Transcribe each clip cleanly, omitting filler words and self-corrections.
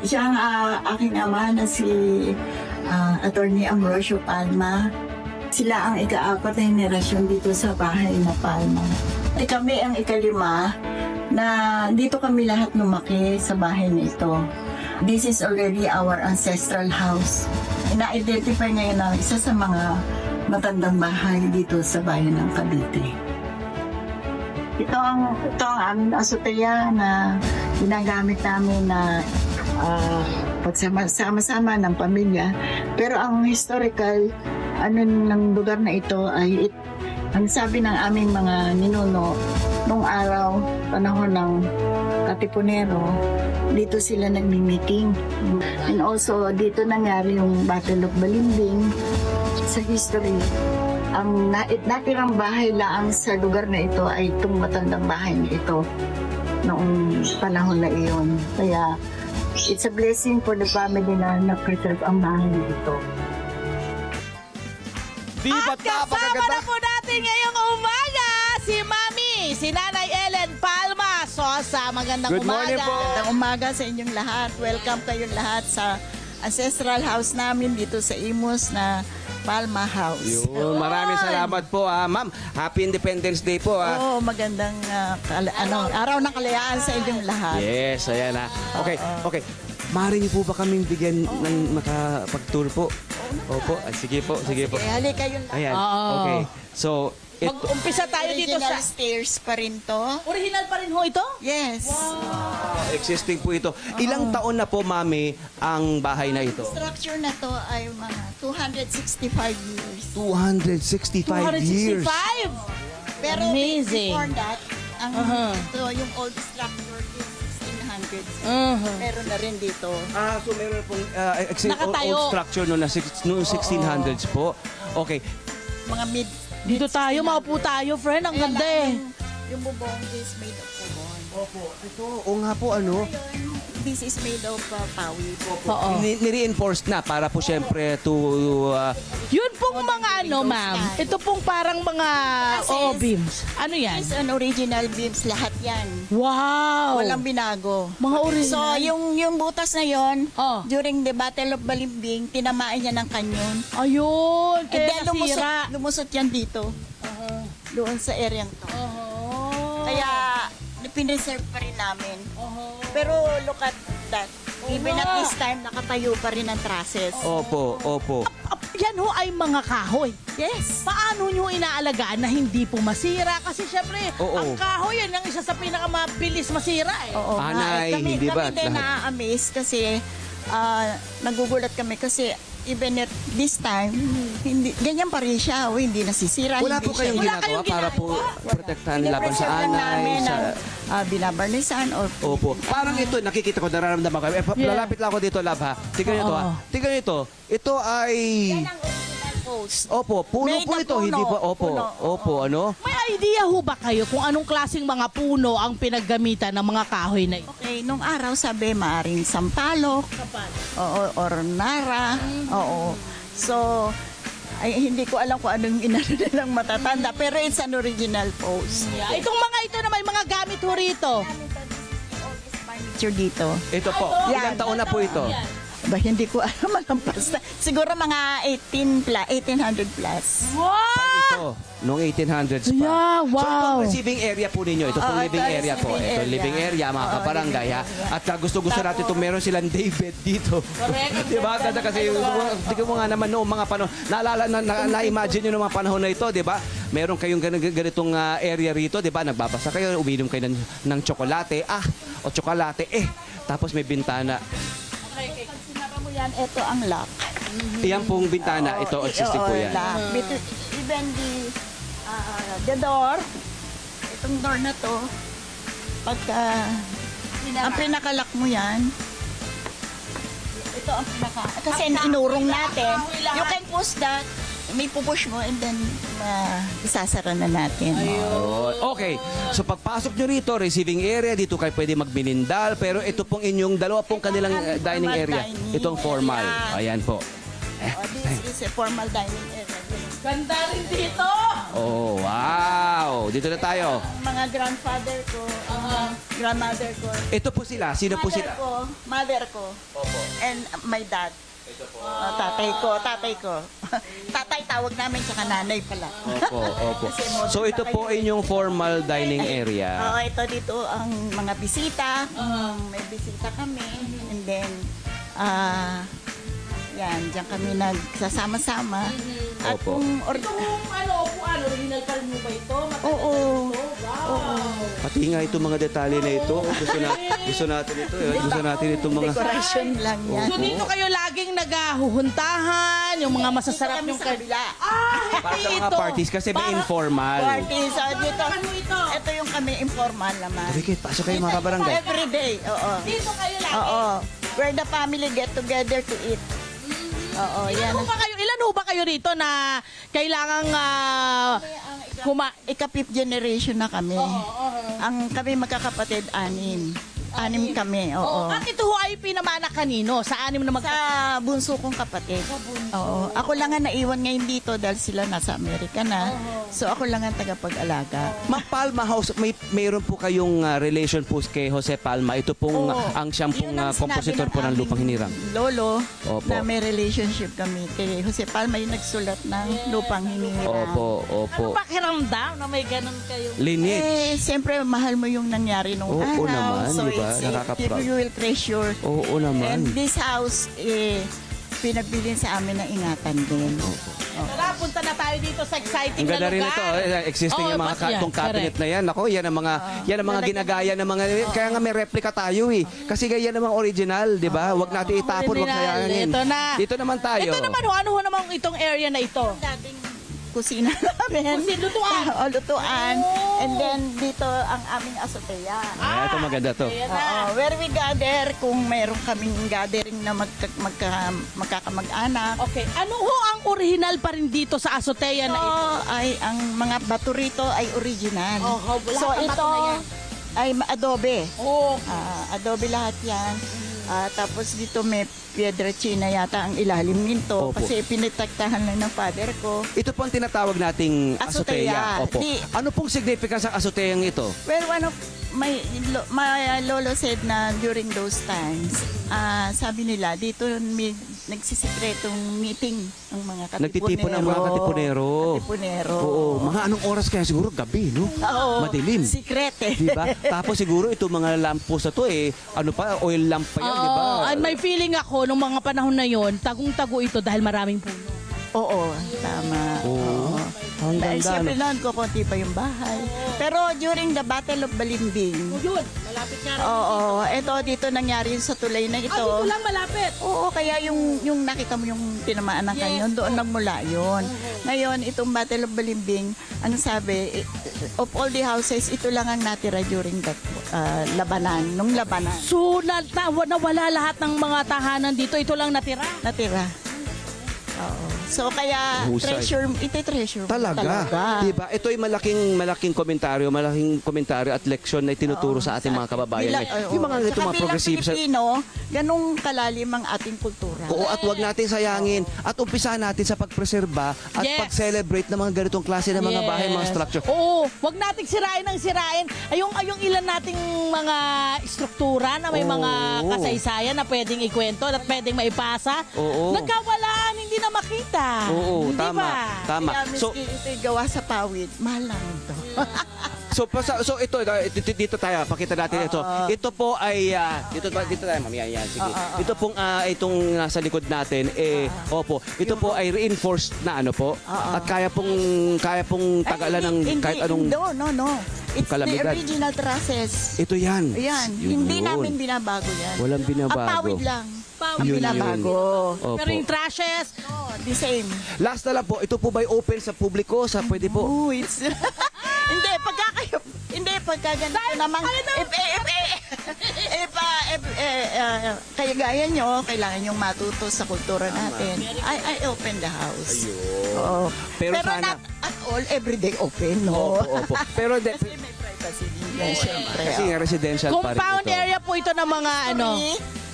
Siya ang aking ama na si Attorney Ambrosio Palma. Sila ang ika-apat na henerasyon dito sa bahay na Palma. Kami ang ikalima na dito kami lahat lumaki sa bahay na ito. This is already our ancestral house. Na-identify ngayon na isa sa mga matandang bahay dito sa bayan ng Cavite. Ito ang aming azotea na ginagamit namin na pagsama-sama ng pamilya. Pero ang historical ng lugar na ito ay ang sabi ng aming mga ninuno nung araw, panahon ng Katipunero, dito sila nagmi-meeting. And also, dito nangyari yung Battle of Balimbing. Sa history, ang natirang bahay lang sa lugar na ito ay itong matandang bahay na ito noong panahon na iyon. Kaya, it's a blessing for the family na na-preserve ang bahay na ito. At kasama na po natin ngayong umaga si Mami, si Nanay Ellen Palma Sosa. Magandang Good umaga. morning po. Magandang umaga sa inyong lahat. Welcome kayong lahat sa ancestral house namin dito sa Imus na Palma House. Yun, maraming salamat po. Ma'am, Happy Independence Day po. Oo, magandang araw ng kalayaan sa inyong lahat. Yes, ayan na. Okay, okay. Maaari niyo po ba kaming bigyan ng makapag-tour po? Opo, sige po, sige po. Halika kayong lahat. Ayan, Oo. okay. So, Mag-umpisa tayo dito Original sa... stairs pa rin to. Original pa rin ho ito? Yes. existing po ito. Ilang taon na po, Mami, ang bahay na ito? Structure na to ay mga 265 years. 265 years. 265? Pero Amazing. before that, ang ito, yung old structure is 1600s. Meron na rin dito. So meron pong Nakatayo. old structure noong 1600s po. Okay. Mga mid. Dito tayo, maupo tayo, friend. Ang ganda eh. Yung bubong is made of bubong. Opo. Ito, o nga po ano. This is made of pawid. Oo. Ni-reinforced na para po syempre to... Yun pong mga ano, ma'am. Ito pong parang mga beams. Ano yan? It's an original beams, lahat yan. Wow! Walang binago. Mga So, original. yung butas na yon, Oh. during the Battle of Balimbing, tinamaan niya ng kanyon. Ayun, And kaya then nasira. lumusot yan dito. Doon sa area to. Oh. Kaya, pinreserve pa rin namin. Pero look at that. Even at this time, nakatayo pa rin ang trusses. Opo, opo. Yan ho ay mga kahoy. Yes. Paano nyo inaalagaan na hindi po masira? Kasi syempre, Oo. ang kahoy yan ang isa sa pinakamabilis masira eh. Oo. Anay, kami, hindi ba? Kami din Lahat. na-amaze kasi nagugulat kami kasi even at this time, hindi, ganyan pa rin siya. Hindi nasisira. Wala hindi po kayong siya- ginagawa para po protektahan laban sa Pinipreserve lang anay. namin Sa... ang binabarnisan or Opo. Parang ito, nakikita ko, nararamdaman ko. Yeah. Lalapit lang ako dito, Lab, ha? Tingnan nyo ito, ha? Oo. Tingnan nyo ito. Ito ay... yan ang original post. Opo, puno Made po of ito. puno. Hindi ba? Opo. Puno, Opo, ano? May idea ho ba kayo kung anong klaseng mga puno ang pinaggamitan ng mga kahoy na ito? Okay, nung araw sabi, maaring sampalok, oo, or nara, oo. So, ay, hindi ko alam kung anong inano nilang matatanda, pero it's an original post. Yeah. Itong mga ito na may mga gamit ho rito. Furniture dito. Ito po. Yan. Ilang taon na po ito? Ba, hindi ko alam malampas na. Siguro mga 1800 plus. Wow! Ito, noong 1800s pa. Yeah, So, ito wow. ang receiving area po ninyo. Ito po Oo, living ito area po. living Ito area. living area, mga Oo, kabarangay, ha? living area. At gusto-gusto natin ito, meron silang daybed dito. Di ba? Ganda kasi, di ko nga naman noong mga panahon, naalala, na-imagine nyo noong mga panahon na ito, di ba? Meron kayong ganitong area rito, di ba? Nagbabasa kayo, uminom kayo ng tsokolate, o tsokolate, tapos may bintana. Pag sinara mo yan, ito ang lock. Iyan pong bintana, ito, existing po yan. Lock. Even the door, itong door na to, pagka ang pinaka-lock mo yan, ito ang pinaka, kasi inurong natin, you can push that, may pupush mo and then isasara na natin. Okay. So pagpasok nyo rito, receiving area, dito kayo pwede magminindal. Pero ito pong inyong dalawa pong kanilang dining area. Itong formal. Ayan po. This is a formal dining area. Ganda rin dito. Oh, wow. Dito na tayo. Mga grandfather ko, grandmother ko. Ito po sila. Sino po sila? Mother ko. Opo. And my dad. Ito po. Tatay ko. Tatay tawag namin, tsaka nanay pala. Opo. So ito po ay inyong formal dining area. Oo, ito dito ang mga bisita. May bisita kami. And then, yan, diyan kami nagsasama-sama. At Opo. kung Upuan, original pa rin mo ba ito? Oo. Pati nga itong mga detalye na ito. Gusto natin ito. Gusto natin itong mga... Decoration lang yan. So dito kayo laging naghahuhuntahan, yung mga masasarap Dito yung kami sa kabila. Para sa mga parties kasi may informal. Party. So, ito yung kami informal naman. Rikit, pasok kayo mga kabarangay. Every day, oo. Dito kayo lagi. Oo. Where the family get together to eat. Oo, yan. Ilan ho ba kayo rito na kailangang Ika-fifth generation na kami. Ang kami magkakapatid, 6. 6 kami, oo. At ito ho ay pinamana kanino? Sa anim na Sa bunso kong kapatid. Oo. Ako lang ang naiwan ngayon dito dahil sila nasa Amerika na. So ako lang ang tagapag-alaga. Ma'am Palma House, mayroon po kayong relation po kay Jose Palma. Ito pong Oo. ang siyang pong Yun ang kompositor sinabi po ng aming Lupang Hinirang. Lolo, Opo. na may relationship kami kay Jose Palma yung nagsulat ng Lupang Hinirang. Opo. Ano pakiramdam na may ganun kayo? Lineage. Siyempre, mahal mo yung nangyari nung Oo araw. naman, So, di ba? it's Nakaka-proud. you will treasure. Oo naman. And this house, pinagbilin sa amin ng ingatan din. Tara, punta na tayo dito sa exciting Ang ganda na rin lugar. ito. Existing yung mga itong cabinet na yan. Ako, yan ang mga ginagaya ng mga... Kaya nga may replica tayo eh. Kasi yan ang mga original, di ba? Huwag natin itapon, huwag Original. sayangin. Ito na. Dito naman tayo. Ito naman, ano ho naman itong area na ito? Dating kusina namin. Lutuan. Lutuan. And then, dito ang aming azotea. Ito maganda to. Ayan na. Oo, where we gather, kung mayroon kaming gathering na magkakamag-anak. Okay, ano ho ang original pa rin dito sa azotea na ito? Ay, ang mga bato rito ay original. Wala So, kang bato ito na yan. ay adobe. Oh, Adobe lahat yan. Tapos dito may piedra china yata ang ilalim nito. Opo. Kasi pinitaktahan lang ng father ko. Ito po ang tinatawag nating Azotea. azotea. Opo. Ano pong significance ng azoteang ito? Well, my lolo said na during those times, sabi nila, dito may nagsisikretong meeting ang mga katipunero. Nagtitipon ang mga katipunero. Katipunero. Oo. Mga anong oras kaya? Siguro gabi, no? Oo. Madilim. Secret eh. Diba? Tapos siguro itong mga lampos na to ano pa, oil lamp pa yan, di ba? and may feeling ako nung mga panahon na yon, tagong-tago ito dahil maraming puno. Oo, tama. Oo. Ang Dahil ganda, siyempre no? noon, kukunti pa yung bahay. Pero during the Battle of Balimbing, Yun, malapit nga rin. oo, ito dito nangyari sa tulay na ito. Dito lang malapit. Oo, kaya yung nakita mo yung tinamaan ng kanyon, doon nagmula yun. Ngayon, itong Battle of Balimbing, ano sabi, of all the houses, ito lang ang natira during that nung labanan. So, nawala lahat ng mga tahanan dito. Ito lang natira. Natira. Oo. So, kaya, Husay. treasure mo Talaga. Diba? Ito ay malaking komentaryo at leksyon na itinuturo sa ating mga kababayan. Yung mga ganito mga progressive sa... Pilipino, ganung kalalim ang ating kultura. Oo, at wag natin sayangin at umpisahan natin sa pagpreserba at Yes. pag-celebrate ng mga ganitong klase ng mga bahay, mga structure. Oo, wag nating sirain ng sirain. Yung ilan nating mga struktura na may Oo. mga kasaysayan na pwedeng ikwento at pwedeng maipasa. Oo. Nagkawalaan, hindi na makita. Oo, Hindi tama. ba? Tama. Kaya So, miski ito'y gawa sa pawid, mahal lang ito. So ito dito tayo pakita natin ito. Ito po ay dito tayo ma'am yan sige. Ito pong itong nasa likod natin opo. Ito po ay reinforced na ano po. At kaya pong tagalan ng kahit anong No. It's kalamidad. the original trusses. ito yan. Ayan, Yun hindi yun. namin binabago yan. Walang binabago. Ang pawid lang. Ang Yun, binabago. Opo. Pero yung trashes, The same. Last na lang po, ito po ba ay open sa publiko? Pwede po? It's... Hindi, pagka ganito naman, kaya gaya nyo, kailangan nyong matuto sa kultura natin. I open the house. Oo. Pero sana- not at all everyday open, no? Opo. Pero Kasi may privacy din yan, syempre. kasi nga residential pa rin compound ito. area po ito ng mga ano.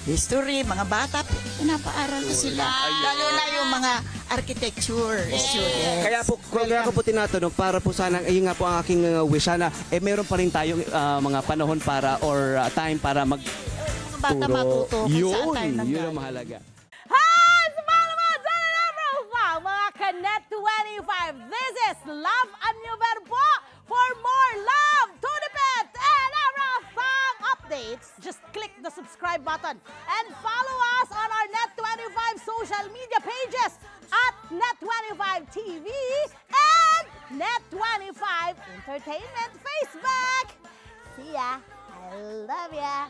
History, mga bata, pinapaaral ko sila. Lalo na yung mga architecture students. Kaya ko po tinatanong, para po sana, ayun nga po ang aking wish, sana, meron pa rin tayong mga panahon para, or time para mag Mga bata matuto kung saan tayo yun nanggaling. ang mahalaga. Hi! Sa mga dyan na profile, mga Kanet 25. This is Love and New Verbo. For more love, to the pet, and everything updates, just click the subscribe button and follow us on our Net25 social media pages at Net25 TV and Net25 Entertainment Facebook. See ya. I love ya.